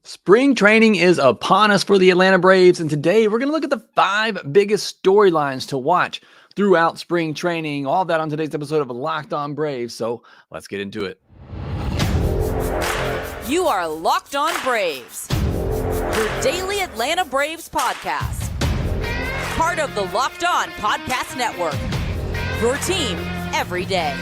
Spring training is upon us for the Atlanta Braves, and today we're going to look at the 5 biggest storylines to watch throughout spring training. All of that on today's episode of Locked On Braves. So let's get into it. You are Locked On Braves, your daily Atlanta Braves podcast. Part of the Locked On Podcast Network, your team every day.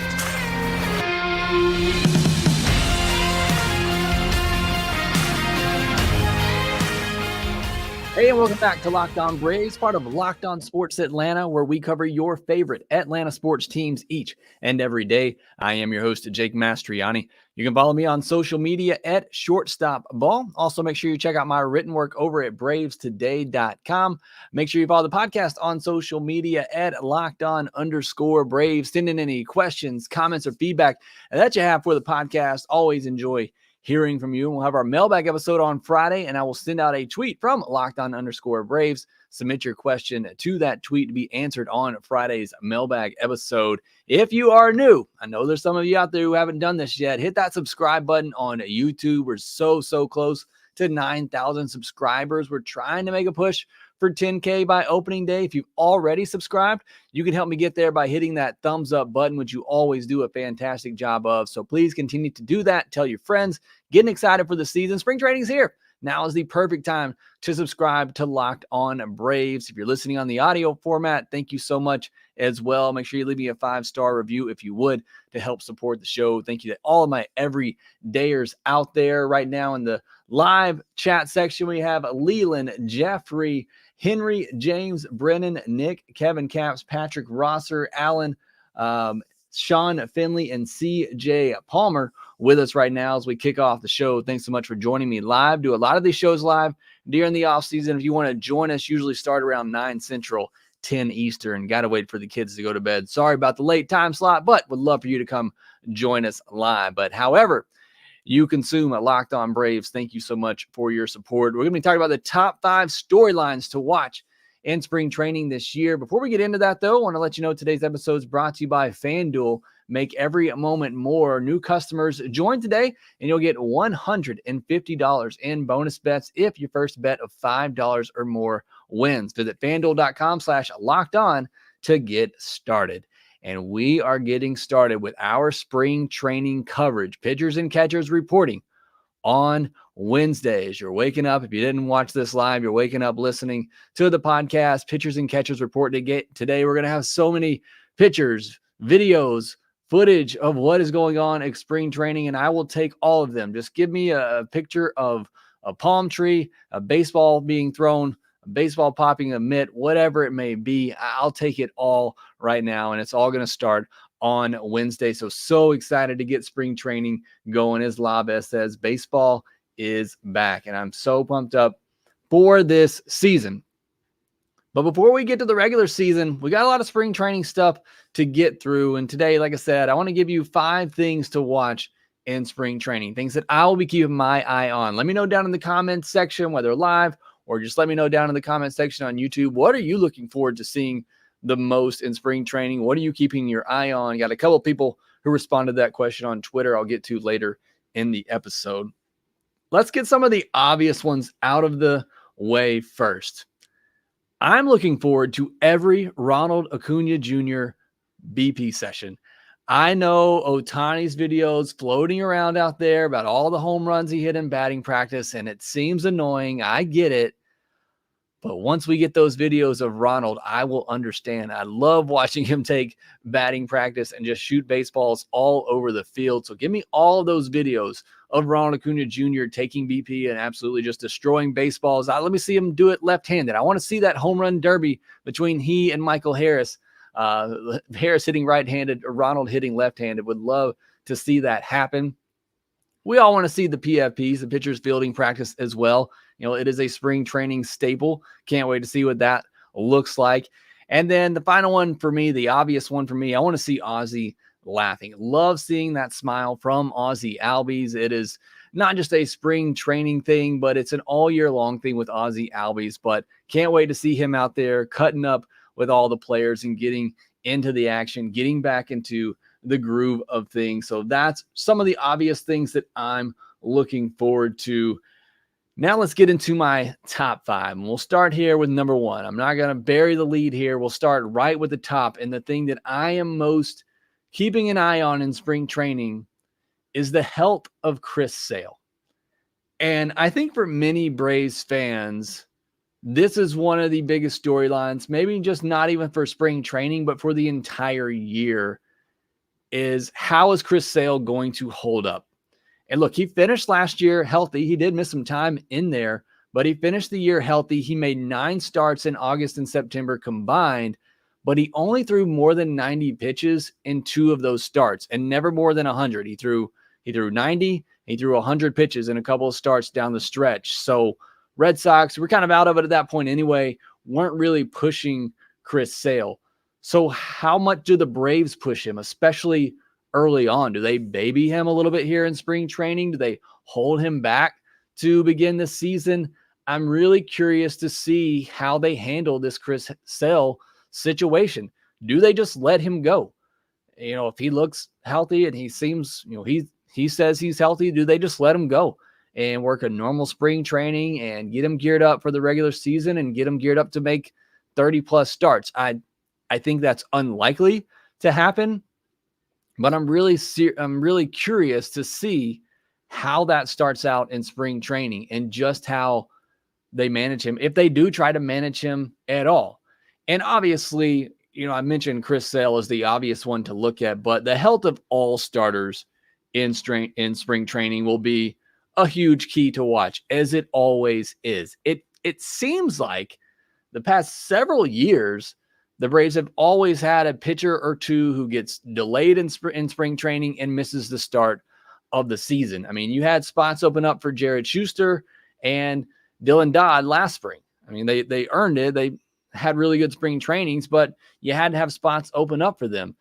Hey, and welcome back to Locked On Braves, part of Locked On Sports Atlanta, where we cover your favorite Atlanta sports teams each and every day. I am your host, Jake Mastriani. You can follow me on social media at ShortstopBall. Also, make sure you check out my written work over at BravesToday.com. Make sure you follow the podcast on social media at LockedOn_Braves. Send in any questions, comments, or feedback that you have for the podcast. Always enjoy hearing from you. We'll have our mailbag episode on Friday, and I will send out a tweet from LockedOn_Braves. Submit your question to that tweet to be answered on Friday's mailbag episode. If you are new, I know there's some of you out there who haven't done this yet, hit that subscribe button on YouTube. We're so close to 9,000 subscribers. We're trying to make a push for 10K by opening day. If you've already subscribed, you can help me get there by hitting that thumbs up button, which you always do a fantastic job of. So please continue to do that. Tell your friends. Getting excited for the season. Spring training is here. Now is the perfect time to subscribe to Locked On Braves. If you're listening on the audio format, thank you so much as well. Make sure you leave me a 5-star review if you would to help support the show. Thank you to all of my everydayers out there right now in the live chat section. We have Leland, Jeffrey, Henry, James, Brennan, Nick, Kevin Caps, Patrick Rosser, Allen, Sean Finley, and CJ Palmer with us right now as we kick off the show. Thanks so much for joining me live. Do a lot of these shows live during the off season. If you want to join us, usually start around 9 Central, 10 Eastern. Got to wait for the kids to go to bed. Sorry about the late time slot, but would love for you to come join us live. But however you consume Locked On Braves, thank you so much for your support. We're going to be talking about the top 5 storylines to watch in spring training this year. Before we get into that, though, I want to let you know today's episode is brought to you by FanDuel. Make every moment more. New customers join today, and you'll get $150 in bonus bets if your first bet of $5 or more wins. Visit FanDuel.com/lockedon to get started. And we are getting started with our spring training coverage. Pitchers and catchers reporting on Wednesdays. You're waking up. If you didn't watch this live, you're waking up listening to the podcast. Pitchers and catchers report today. We're going to have so many pictures, videos, footage of what is going on at spring training, and I will take all of them. Just give me a picture of a palm tree, a baseball being thrown, a baseball popping a mitt, whatever it may be. I'll take it all right now, and it's all going to start on Wednesday. So excited to get spring training going. As Lopez says, baseball is back, and I'm so pumped up for this season. But before we get to the regular season, we got a lot of spring training stuff to get through. And today, like I said, I want to give you 5 things to watch in spring training, things that I will be keeping my eye on. Let me know down in the comments section, whether live or just let me know down in the comment section on YouTube. What are you looking forward to seeing the most in spring training? What are you keeping your eye on? Got a couple of people who responded to that question on Twitter I'll get to later in the episode. Let's get some of the obvious ones out of the way first. I'm looking forward to every Ronald Acuna Jr. BP session. I know Ohtani's videos floating around out there about all the home runs he hit in batting practice, and it seems annoying. I get it. But once we get those videos of Ronald, I will understand. I love watching him take batting practice and just shoot baseballs all over the field. So give me all of those videos of Ronald Acuna Jr. taking BP and absolutely just destroying baseballs. Let me see him do it left-handed. I want to see that home run derby between he and Michael Harris. Harris hitting right-handed, or Ronald hitting left-handed. Would love to see that happen. We all want to see the PFPs, the pitchers fielding practice as well. You know, it is a spring training staple. Can't wait to see what that looks like. And then the final one for me, the obvious one for me, I want to see Ozzy laughing. Love seeing that smile from Ozzy Albies. It is not just a spring training thing, but it's an all year long thing with Ozzy Albies. But can't wait to see him out there cutting up with all the players and getting into the action, getting back into the groove of things. So that's some of the obvious things that I'm looking forward to. Now let's get into my top 5. And we'll start here with number 1. I'm not going to bury the lead here. We'll start right with the top. And the thing that I am most keeping an eye on in spring training is the health of Chris Sale. And I think for many Braves fans, this is one of the biggest storylines, maybe just not even for spring training, but for the entire year, is how is Chris Sale going to hold up? And look, he finished last year healthy. He did miss some time in there, but he finished the year healthy. He made 9 starts in August and September combined, but he only threw more than 90 pitches in 2 of those starts and never more than 100. He threw 90, he threw 100 pitches in a couple of starts down the stretch. So Red Sox were kind of out of it at that point anyway, weren't really pushing Chris Sale. So how much do the Braves push him, especially early on? Do they baby him a little bit here in spring training? Do they hold him back to begin the season? I'm really curious to see how they handle this Chris Sale situation. Do they just let him go? If he looks healthy and he seems, he says he's healthy, do they just let him go and work a normal spring training and get him geared up for the regular season and get him geared up to make 30 plus starts? I think that's unlikely to happen, but I'm really curious to see how that starts out in spring training and just how they manage him, if they do try to manage him at all. And obviously, I mentioned Chris Sale as the obvious one to look at, but the health of all starters in spring training will be a huge key to watch, as it always is. It seems like the past several years, the Braves have always had a pitcher or two who gets delayed in spring training and misses the start of the season. I mean, you had spots open up for Jared Schuster and Dylan Dodd last spring. I mean, they earned it. They had really good spring trainings, but you had to have spots open up for them.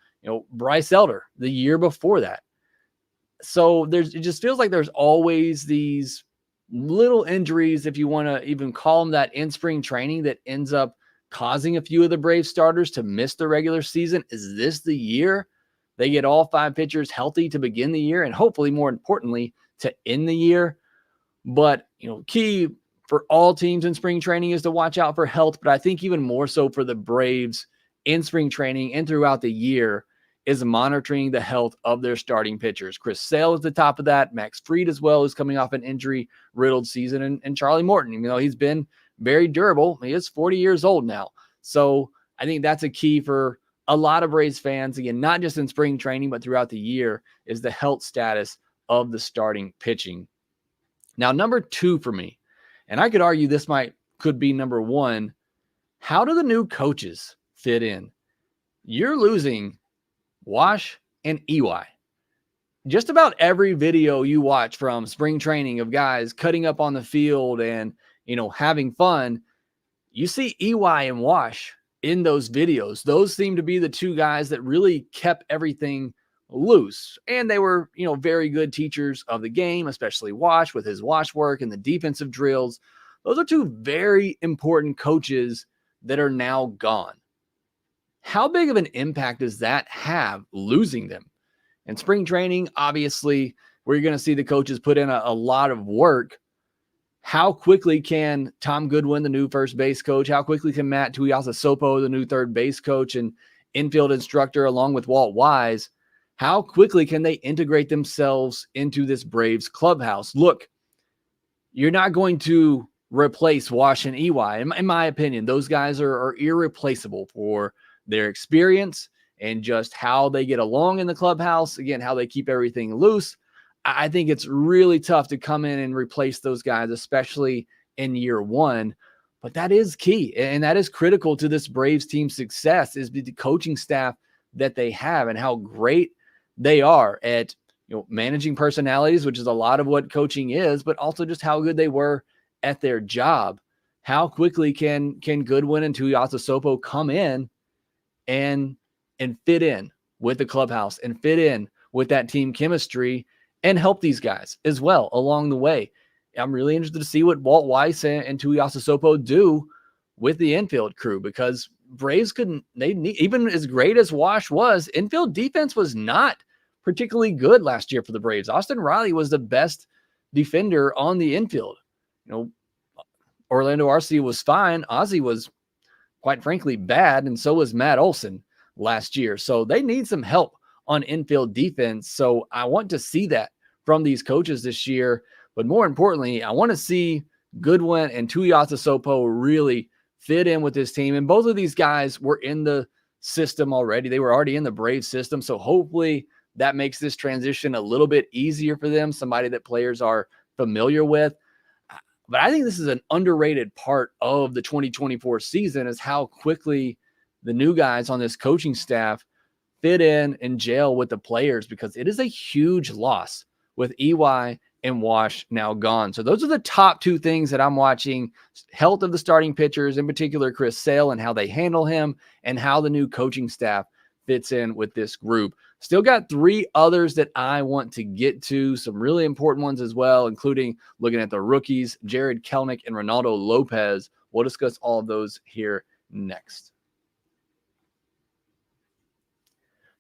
Bryce Elder the year before that. So it just feels like there's always these little injuries, if you want to even call them that, in spring training that ends up causing a few of the Braves starters to miss the regular season. Is this the year they get all 5 pitchers healthy to begin the year and hopefully, more importantly, to end the year? But, key for all teams in spring training is to watch out for health. But I think even more so for the Braves in spring training and throughout the year is monitoring the health of their starting pitchers. Chris Sale is the top of that. Max Fried as well is coming off an injury-riddled season. And Charlie Morton, he's been very durable. He is 40 years old now. So I think that's a key for a lot of Braves fans, again, not just in spring training, but throughout the year, is the health status of the starting pitching. Now, number 2 for me, and I could argue this could be number 1, how do the new coaches fit in? You're losing Wash and EY. Just about every video you watch from spring training of guys cutting up on the field and, having fun, you see EY and Wash in those videos. Those seem to be the 2 guys that really kept everything loose. And they were, very good teachers of the game, especially Wash with his wash work and the defensive drills. Those are 2 very important coaches that are now gone. How big of an impact does that have, losing them? In spring training, obviously, where you're going to see the coaches put in a lot of work, how quickly can Tom Goodwin, the new first base coach, how quickly can Matt Tuiasosopo, the new third base coach and infield instructor, along with Walt Wise, how quickly can they integrate themselves into this Braves clubhouse? Look, you're not going to replace Wash and EY. In my opinion, those guys are irreplaceable for their experience and just how they get along in the clubhouse. Again, how they keep everything loose. I think it's really tough to come in and replace those guys, especially in year 1. But that is key, and that is critical to this Braves team's success, is the coaching staff that they have and how great they are at managing personalities, which is a lot of what coaching is, but also just how good they were at their job. How quickly can Goodwin and Tuiasosopo come in and fit in with the clubhouse and fit in with that team chemistry and help these guys as well along the way. I'm really interested to see what Walt Weiss and Tuiasosopo do with the infield crew, because Braves even as great as Wash was, infield defense was not particularly good last year for the Braves. Austin Riley was the best defender on the infield. Orlando Arcia was fine. Ozzie was, quite frankly, bad, and so was Matt Olson last year. So they need some help on infield defense. So I want to see that from these coaches this year. But more importantly, I want to see Goodwin and Tuiasosopo really fit in with this team. And both of these guys were in the system already. They were already in the Braves system. So hopefully that makes this transition a little bit easier for them, somebody that players are familiar with. But I think this is an underrated part of the 2024 season is how quickly the new guys on this coaching staff fit in and gel with the players, because it is a huge loss with EY and Wash now gone. So those are the top two things that I'm watching: health of the starting pitchers, in particular Chris Sale and how they handle him, and how the new coaching staff fits in with this group. Still got three others that I want to get to, some really important ones as well, including looking at the rookies, Jared Kelenic and Ronaldo Lopez. We'll discuss all of those here next.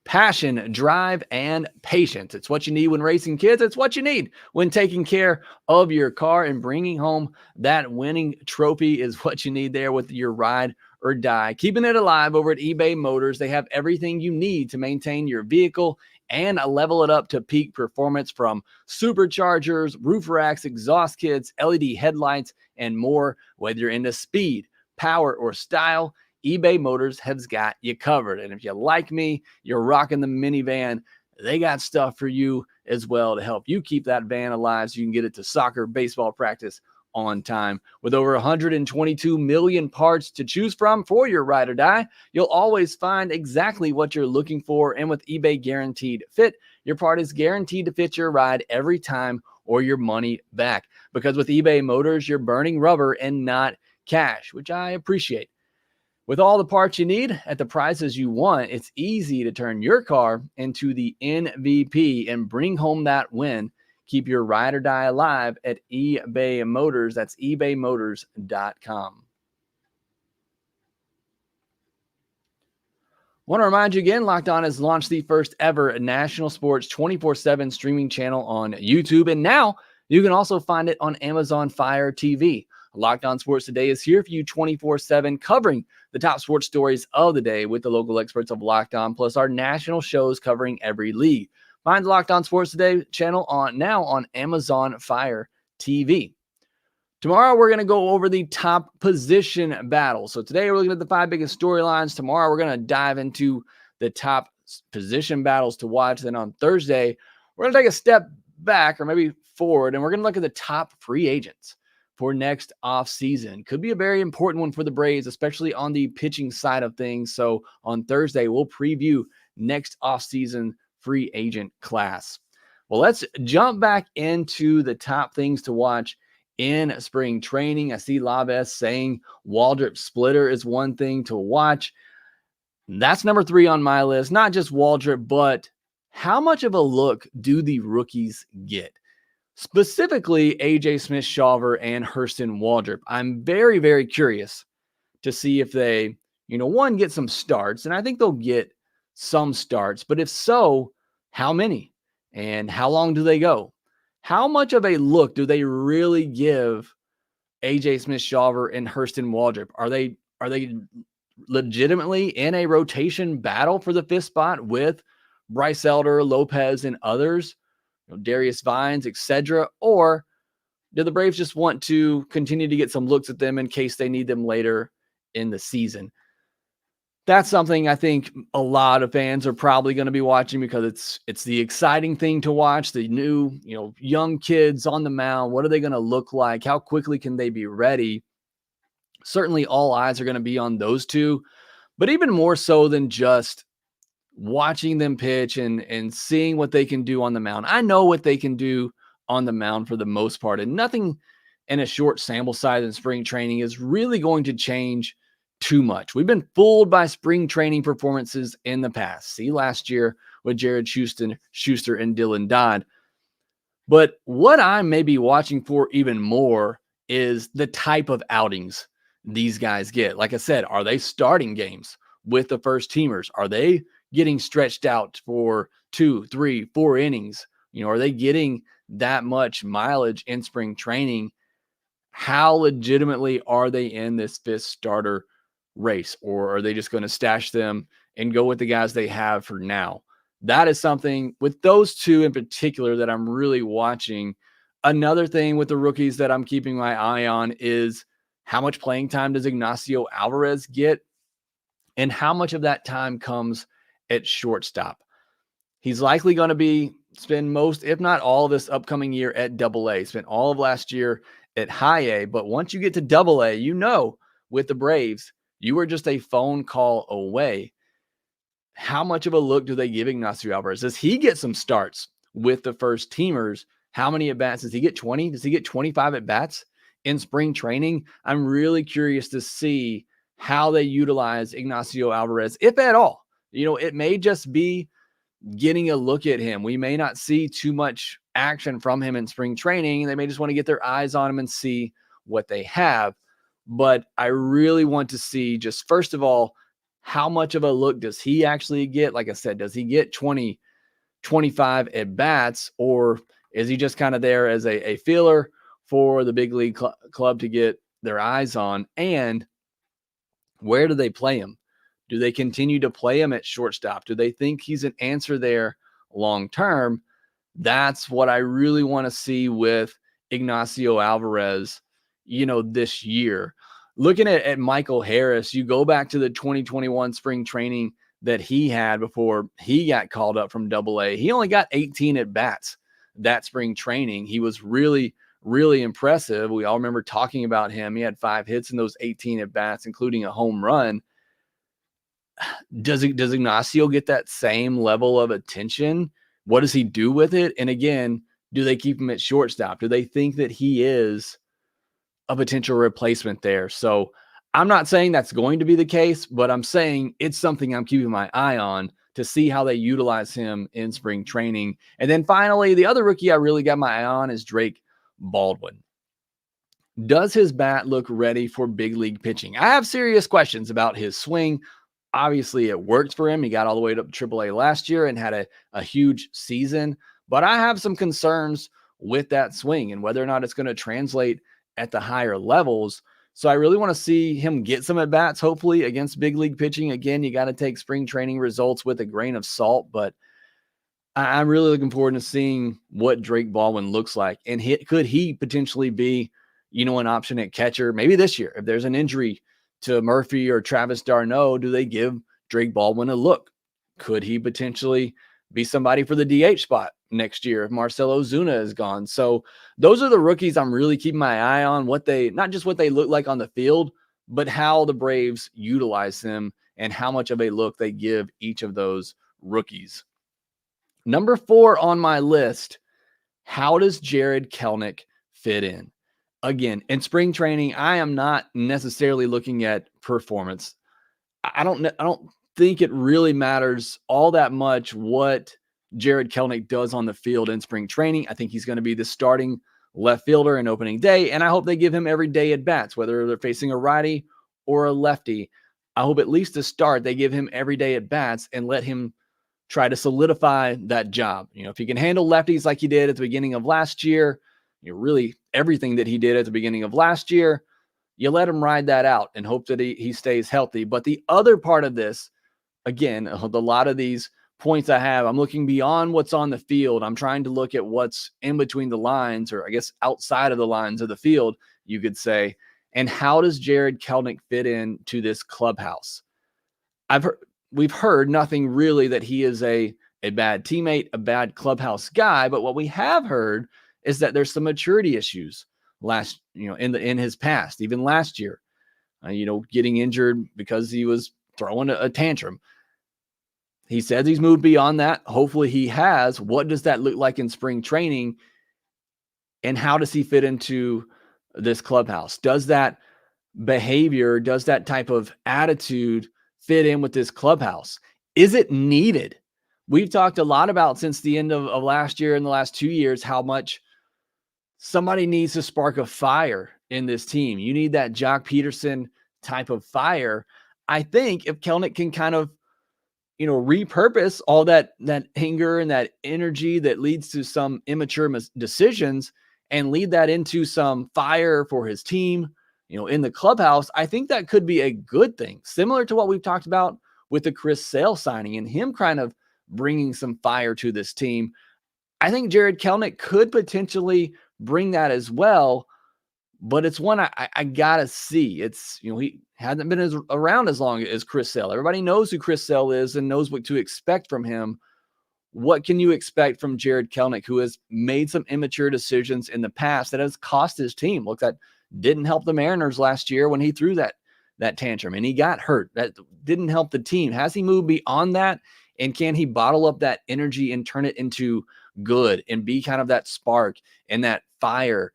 Passion, drive, and patience. It's what you need when racing kids. It's what you need when taking care of your car, and bringing home that winning trophy is what you need there with your ride or die. Keeping it alive over at eBay Motors. They have everything you need to maintain your vehicle and level it up to peak performance, from superchargers, roof racks, exhaust kits, LED headlights, and more. Whether you're into speed, power, or style, eBay Motors has got you covered. And if you like me, you're rocking the minivan, they got stuff for you as well to help you keep that van alive so you can get it to soccer, baseball practice on time. With over 122 million parts to choose from for your ride or die, you'll always find exactly what you're looking for. And with eBay Guaranteed Fit, your part is guaranteed to fit your ride every time, or your money back. Because with eBay Motors, you're burning rubber and not cash, which I appreciate. With all the parts you need at the prices you want, it's easy to turn your car into the MVP and bring home that win. Keep your ride or die alive at eBay Motors. That's ebaymotors.com. Want to remind you again, Locked On has launched the first ever national sports 24/7 streaming channel on YouTube. And now you can also find it on Amazon Fire TV. Locked On Sports Today is here for you 24/7, covering the top sports stories of the day with the local experts of Locked On, plus our national shows covering every league. Find the Locked On Sports Today channel now on Amazon Fire TV. Tomorrow, we're going to go over the top position battles. So today, we're looking at the 5 biggest storylines. Tomorrow, we're going to dive into the top position battles to watch. Then on Thursday, we're going to take a step back, or maybe forward, and we're going to look at the top free agents for next offseason. Could be a very important one for the Braves, especially on the pitching side of things. So on Thursday, we'll preview next offseason free agent class. Well, let's jump back into the top things to watch in spring training. I see Lopez saying Waldrop splitter is one thing to watch. That's number 3 on my list. Not just Waldrop, but how much of a look do the rookies get? Specifically, AJ Smith-Shawver and Hurston Waldrop. I'm very, very curious to see if they, one, get some starts, and I think they'll get some starts. But if so, how many? And how long do they go? How much of a look do they really give AJ Smith-Shawver and Hurston Waldrop? Are they legitimately in a rotation battle for the 5th spot with Bryce Elder, Lopez, and others? Darius Vines, etc., or do the Braves just want to continue to get some looks at them in case they need them later in the season? That's something I think a lot of fans are probably going to be watching, because it's the exciting thing to watch. The new, young kids on the mound. What are they going to look like? How quickly can they be ready? Certainly all eyes are going to be on those two, but even more so than just watching them pitch and seeing what they can do on the mound. I know what they can do on the mound for the most part, and nothing in a short sample size in spring training is really going to change too much. We've been fooled by spring training performances in the past. See last year with Jared Schuster and Dylan Dodd. But what I may be watching for even more is the type of outings these guys get. Like I said, are they starting games with the first teamers? Are they getting stretched out for 2, 3, 4 innings? Are they getting that much mileage in spring training? how legitimately are they in this fifth starter race, or are they just going to stash them and go with the guys they have for now? That is something with those two in particular that I'm really watching. Another thing with the rookies that I'm keeping my eye on is how much playing time does Ignacio Alvarez get, and how much of that time comes at shortstop. He's likely going to spend most, if not all, of this upcoming year at Double-A. Spent all of last year at High A. But once you get to Double-A, with the Braves, you are just a phone call away. How much of a look do they give Ignacio Alvarez? Does he get some starts with the first teamers? How many at-bats? Does he get 20? Does he get 25 at-bats in spring training? I'm really curious to see how they utilize Ignacio Alvarez, if at all. It may just be getting a look at him. We may not see too much action from him in spring training. They may just want to get their eyes on him and see what they have. But I really want to see, just first of all, how much of a look does he actually get? Like I said, does he get 20, 25 at bats, or is he just kind of there as a feeler for the big league club to get their eyes on? And where do they play him? Do they continue to play him at shortstop? Do they think he's an answer there long term? That's what I really want to see with Ignacio Alvarez, this year. Looking at Michael Harris, you go back to the 2021 spring training that he had before he got called up from Double-A. He only got 18 at-bats that spring training. He was really, really impressive. We all remember talking about him. He had 5 hits in those 18 at-bats, including a home run. Does Ignacio get that same level of attention? What does he do with it? And again, do they keep him at shortstop? Do they think that he is a potential replacement there? So I'm not saying that's going to be the case, but I'm saying it's something I'm keeping my eye on to see how they utilize him in spring training. And then finally, the other rookie I really got my eye on is Drake Baldwin. Does his bat look ready for big league pitching? I have serious questions about his swing. Obviously, it worked for him. He got all the way to AAA last year and had a huge season. But I have some concerns with that swing and whether or not it's going to translate at the higher levels. So I really want to see him get some at-bats, hopefully, against big league pitching. Again, you got to take spring training results with a grain of salt, but I'm really looking forward to seeing what Drake Baldwin looks like. And could he potentially be, an option at catcher maybe this year? If there's an injury to Murphy or Travis d'Arnaud, do they give Drake Baldwin a look? Could he potentially be somebody for the DH spot next year if Marcell Ozuna is gone? So those are the rookies I'm really keeping my eye on, not just what they look like on the field, but how the Braves utilize them and how much of a look they give each of those rookies. Number 4 on my list, how does Jarred Kelenic fit in? Again, in spring training, I am not necessarily looking at performance. I don't think it really matters all that much what Jarred Kelenic does on the field in spring training. I think he's going to be the starting left fielder in opening day, and I hope they give him every day at bats, whether they're facing a righty or a lefty. I hope at least to start, they give him every day at bats and let him try to solidify that job. If he can handle lefties like he did at the beginning of last year, really everything that he did at the beginning of last year, you let him ride that out and hope that he stays healthy. But the other part of this, again, a lot of these points I'm looking beyond what's on the field. I'm trying to look at what's in between the lines, or I guess outside of the lines of the field, you could say. And how does Jarred Kelenic fit into this clubhouse? We've heard nothing really that he is a bad teammate, a bad clubhouse guy, but what we have heard is that there's some maturity issues in his past, even last year, getting injured because he was throwing a tantrum. He says he's moved beyond that. Hopefully he has. What does that look like in spring training? And how does he fit into this clubhouse? Does that behavior, does that type of attitude fit in with this clubhouse? Is it needed? We've talked a lot about since the end of last year and the last 2 years, how much somebody needs to spark a fire in this team. You need that Jock Peterson type of fire. I think if Kelenic can kind of, repurpose all that anger and that energy that leads to some immature decisions and lead that into some fire for his team, in the clubhouse, I think that could be a good thing. Similar to what we've talked about with the Chris Sale signing and him kind of bringing some fire to this team. I think Jared Kelenic could potentially bring that as well, but it's one I gotta see. It's, he hasn't been around as long as Chris Sale. Everybody knows who Chris Sale is and knows what to expect from him. What can you expect from Jared Kelenic, who has made some immature decisions in the past that has cost his team? Look, that didn't help the Mariners last year when he threw that tantrum and he got hurt. That didn't help the team. Has he moved beyond that? And can he bottle up that energy and turn it into good and be kind of that spark and that fire,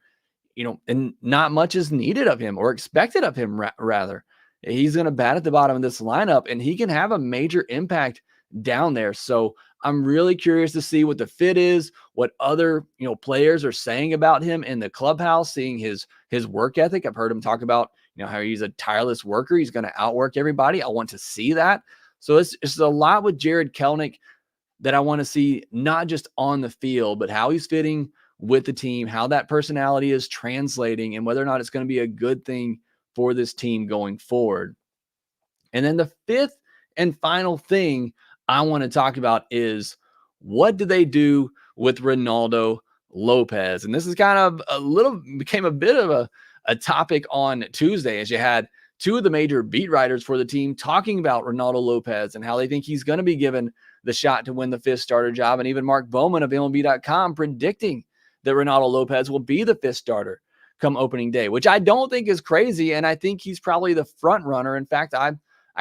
and not much is needed of him or expected of him, rather. He's going to bat at the bottom of this lineup and he can have a major impact down there. So I'm really curious to see what the fit is, what other, players are saying about him in the clubhouse, seeing his work ethic. I've heard him talk about, how he's a tireless worker. He's going to outwork everybody. I want to see that. So it's a lot with Jared Kelenic that I want to see, not just on the field, but how he's fitting with the team, how that personality is translating, and whether or not it's going to be a good thing for this team going forward. And then the fifth and final thing I want to talk about is, what do they do with Ronaldo Lopez? And this is kind of became a bit of a topic on Tuesday, as you had two of the major beat writers for the team talking about Ronaldo Lopez and how they think he's going to be given the shot to win the fifth starter job. And even Mark Bowman of MLB.com predicting that Ronaldo Lopez will be the fifth starter come opening day, which I don't think is crazy. And I think he's probably the front runner. In fact, I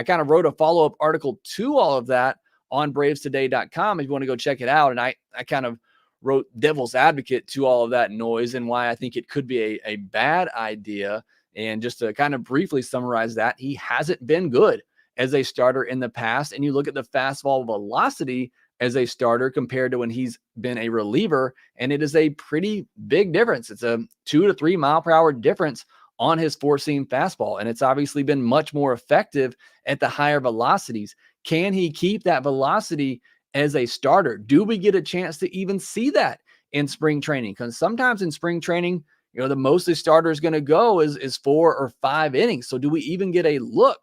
kind of wrote a follow-up article to all of that on bravestoday.com if you want to go check it out. And I kind of wrote devil's advocate to all of that noise and why I think it could be a bad idea. And just to kind of briefly summarize that, he hasn't been good as a starter in the past. And you look at the fastball velocity as a starter compared to when he's been a reliever, and it is a pretty big difference. It's a 2 to 3 mile per hour difference on his four-seam fastball. And it's obviously been much more effective at the higher velocities. Can he keep that velocity as a starter? Do we get a chance to even see that in spring training? Because sometimes in spring training, the most a starter is going to go is 4 or 5 innings. So do we even get a look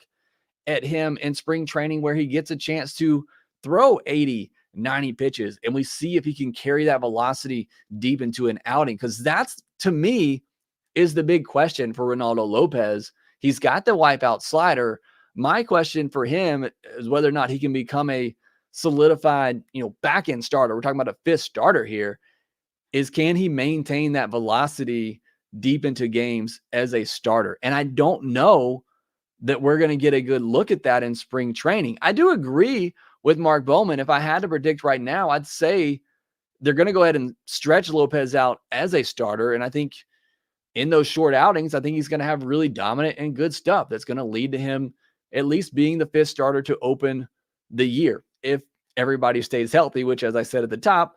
at him in spring training where he gets a chance to throw 80, 90 pitches and we see if he can carry that velocity deep into an outing? Because that's, to me, is the big question for Ronaldo Lopez. He's got the wipeout slider. My question for him is whether or not he can become a solidified, back end starter. We're talking about a fifth starter here. Is, can he maintain that velocity deep into games as a starter? And I don't know that we're going to get a good look at that in spring training. I do agree with Mark Bowman. If I had to predict right now, I'd say they're going to go ahead and stretch Lopez out as a starter. And I think in those short outings, I think he's going to have really dominant and good stuff that's going to lead to him at least being the fifth starter to open the year, if everybody stays healthy, which, as I said at the top,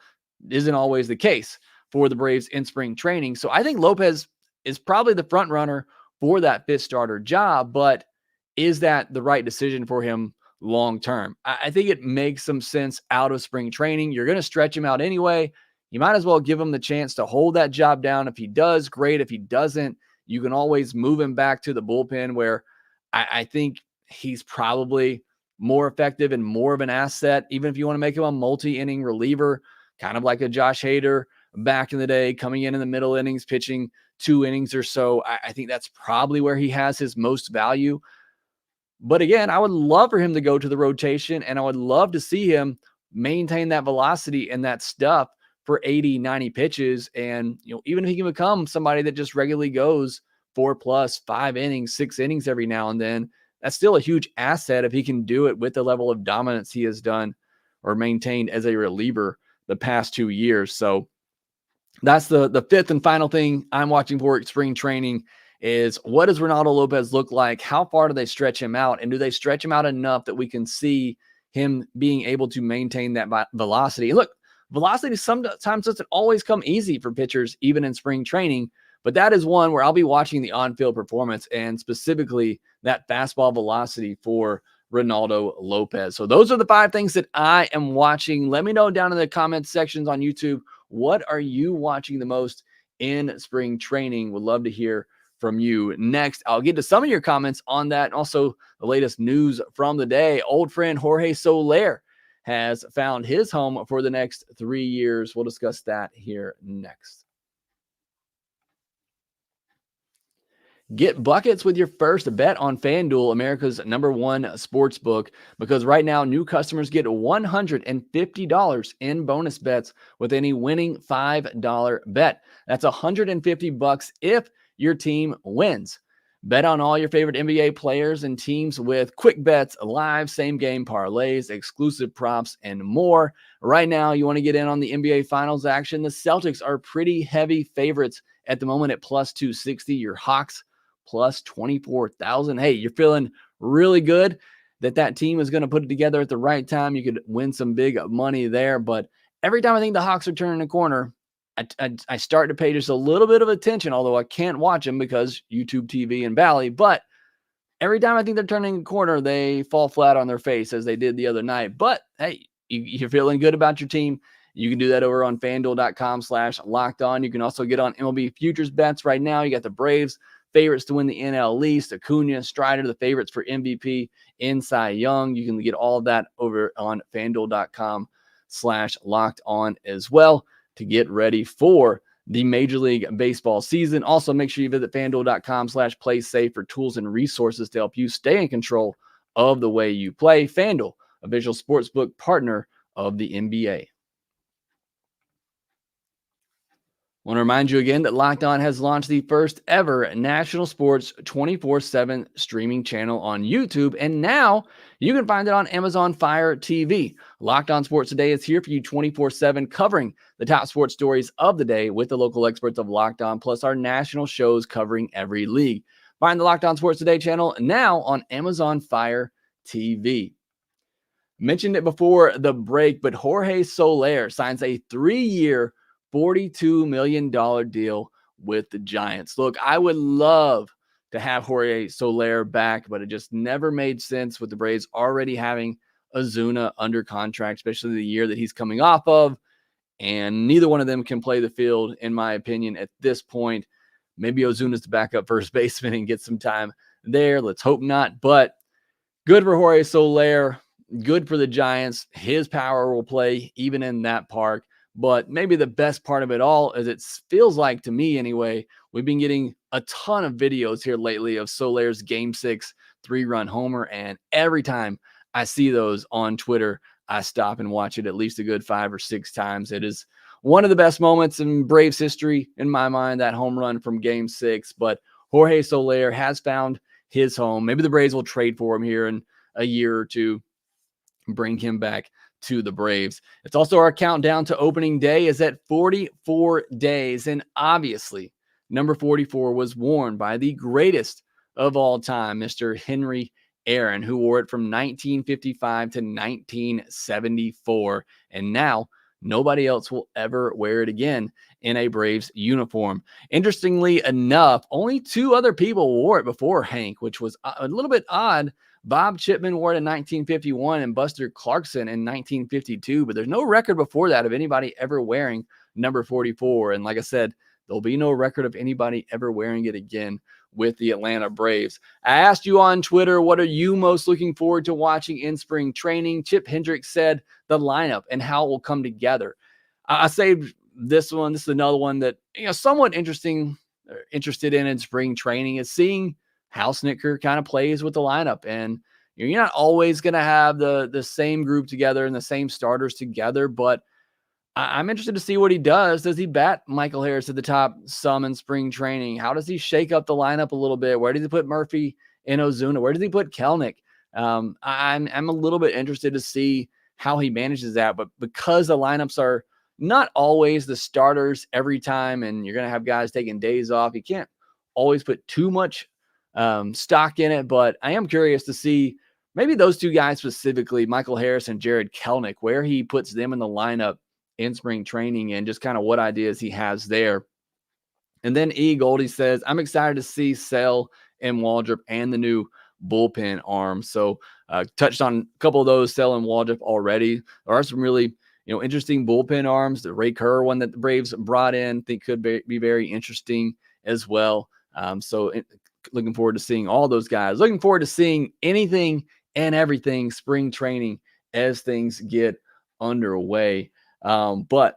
isn't always the case for the Braves in spring training. So I think Lopez is probably the front runner for that fifth starter job, but is that the right decision for him long term? I think it makes some sense out of spring training. You're going to stretch him out anyway. You might as well give him the chance to hold that job down. If he does, great. If he doesn't, you can always move him back to the bullpen, where I think he's probably more effective and more of an asset, even if you want to make him a multi-inning reliever, kind of like a Josh Hader back in the day, coming in the middle innings, pitching 2 innings or so. I think that's probably where he has his most value. But again, I would love for him to go to the rotation, and I would love to see him maintain that velocity and that stuff for 80, 90 pitches. And, even if he can become somebody that just regularly goes 4+, 5 innings, 6 innings every now and then, that's still a huge asset if he can do it with the level of dominance he has done or maintained as a reliever the past 2 years. So that's the fifth and final thing I'm watching for at spring training is, what does Ronaldo Lopez look like? How far do they stretch him out? And do they stretch him out enough that we can see him being able to maintain that velocity? Look, velocity sometimes doesn't always come easy for pitchers, even in spring training, but that is one where I'll be watching the on-field performance and specifically that fastball velocity for Ronaldo Lopez. So those are the 5 things that I am watching. Let me know down in the comments sections on YouTube, what are you watching the most in spring training. Would love to hear from you. Next, I'll get to some of your comments on that and also the latest news from the day. Old friend Jorge Soler has found his home for the next 3 years. We'll discuss that here next. Get buckets with your first bet on FanDuel, America's #1 sports book, because right now new customers get $150 in bonus bets with any winning $5 bet. That's $150 if your team wins. Bet on all your favorite NBA players and teams with quick bets, live same-game parlays, exclusive props, and more. Right now, you want to get in on the NBA Finals action. The Celtics are pretty heavy favorites at the moment at plus 260. Your Hawks plus 24,000. Hey, you're feeling really good that team is going to put it together at the right time. You could win some big money there. But every time I think the Hawks are turning a corner, I start to pay just a little bit of attention, although I can't watch them because YouTube TV and Bally. But every time I think they're turning a corner, they fall flat on their face as they did the other night. But hey, you're feeling good about your team. You can do that over on FanDuel.com/lockedon. You can also get on MLB futures bets right now. You got the Braves favorites to win the NL East, Acuna, Strider, the favorites for MVP, and Cy Young. You can get all of that over on FanDuel.com/lockedon as well to get ready for the Major League Baseball season. Also, make sure you visit FanDuel.com/playsafe for tools and resources to help you stay in control of the way you play. FanDuel, official sportsbook partner of the NBA. I want to remind you again that Locked On has launched the first ever national sports 24/7 streaming channel on YouTube, and now you can find it on Amazon Fire TV. Locked On Sports Today is here for you 24/7, covering the top sports stories of the day with the local experts of Locked On, plus our national shows covering every league. Find the Locked On Sports Today channel now on Amazon Fire TV. Mentioned it before the break, but Jorge Soler signs a 3-year, $42 million deal with the Giants. Look, I would love to have Jorge Soler back, but it just never made sense with the Braves already having Ozuna under contract, especially the year that he's coming off of. And neither one of them can play the field, in my opinion, at this point. Maybe Ozuna's the backup first baseman and get some time there. Let's hope not. But good for Jorge Soler. Good for the Giants. His power will play even in that park. But maybe the best part of it all is it feels like, to me anyway, we've been getting a ton of videos here lately of Soler's Game 6 3-run homer. And every time I see those on Twitter, I stop and watch it at least a good 5 or 6 times. It is one of the best moments in Braves history, in my mind, that home run from Game 6. But Jorge Soler has found his home. Maybe the Braves will trade for him here in a year or two, bring him back to the Braves. It's also our countdown to opening day is at 44 days. And obviously, number 44 was worn by the greatest of all time, Mr. Henry Aaron, who wore it from 1955 to 1974. And now nobody else will ever wear it again in a Braves uniform. Interestingly enough, only 2 other people wore it before Hank, which was a little bit odd. Bob Chipman wore it in 1951 and Buster Clarkson in 1952, but there's no record before that of anybody ever wearing number 44. And like I said, there'll be no record of anybody ever wearing it again with the Atlanta Braves. I asked you on Twitter, what are you most looking forward to watching in spring training? Chip Hendricks said the lineup and how it will come together. I saved this one. This is another one that, somewhat interested in spring training, is seeing how Snitker kind of plays with the lineup. And you're not always going to have the same group together and the same starters together, but I'm interested to see what he does. Does he bat Michael Harris at the top some in spring training? How does he shake up the lineup a little bit? Where does he put Murphy and Ozuna? Where does he put Kelenic? I'm a little bit interested to see how he manages that, but because the lineups are not always the starters every time, and you're going to have guys taking days off, you can't always put too much stock in it. But I am curious to see maybe those 2 guys specifically, Michael Harris and Jared Kelenic, where he puts them in the lineup in spring training and just kind of what ideas he has there. And then E. Goldie says, I'm excited to see Sale and Waldrop and the new bullpen arm. So touched on a couple of those, Sale and Waldrop already. There are some really interesting bullpen arms. The Ray Kerr one that the Braves brought in, think could be very interesting as well. Looking forward to seeing all those guys. Looking forward to seeing anything and everything spring training as things get underway. But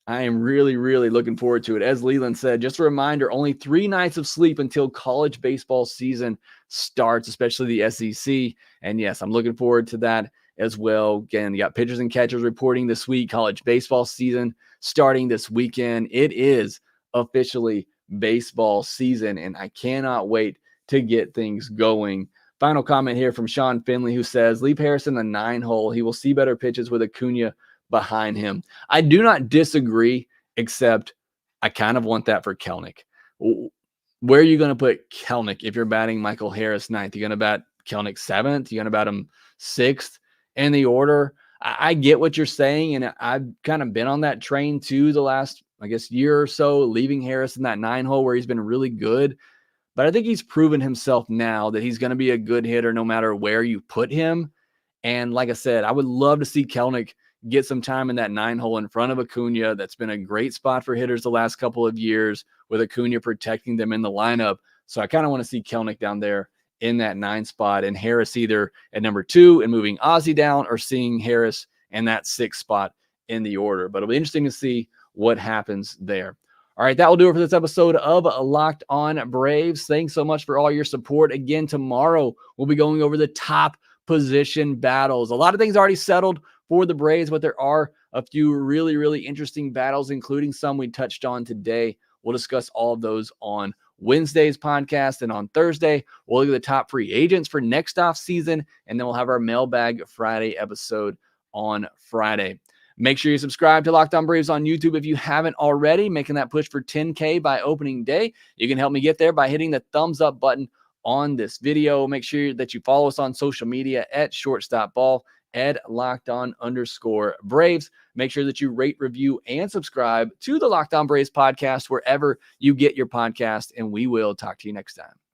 I am really, really looking forward to it. As Leland said, just a reminder, only 3 nights of sleep until college baseball season starts, especially the SEC. And yes, I'm looking forward to that as well. Again, you got pitchers and catchers reporting this week, college baseball season starting this weekend. It is officially baseball season, and I cannot wait to get things going. Final comment here from Sean Finley, who says, leave Harris in the 9-hole. He will see better pitches with Acuna behind him. I do not disagree, except I kind of want that for Kelenic. Where are you going to put Kelenic if you're batting Michael Harris 9th? You're going to bat Kelenic 7th? You're going to bat him 6th in the order? I get what you're saying, and I've kind of been on that train too the last, year or so, leaving Harris in that 9-hole where he's been really good. But I think he's proven himself now that he's going to be a good hitter no matter where you put him. And like I said, I would love to see Kelenic get some time in that 9-hole in front of Acuna. That's been a great spot for hitters the last couple of years with Acuna protecting them in the lineup. So I kind of want to see Kelenic down there in that 9 spot and Harris either at number 2 and moving Ozzie down, or seeing Harris in that 6th spot in the order. But it'll be interesting to see what happens there. All right, that will do it for this episode of Locked On Braves. Thanks so much for all your support. Again, tomorrow we'll be going over the top position battles. A lot of things already settled for the Braves, but there are a few really, really interesting battles, including some we touched on today. We'll discuss all of those on Wednesday's podcast, and on Thursday, we'll look at the top free agents for next off season, and then we'll have our Mailbag Friday episode on Friday. Make sure you subscribe to Locked On Braves on YouTube if you haven't already, making that push for 10K by opening day. You can help me get there by hitting the thumbs up button on this video. Make sure that you follow us on social media at ShortstopBall, at LockedOn_Braves. Make sure that you rate, review, and subscribe to the Locked On Braves podcast wherever you get your podcast, and we will talk to you next time.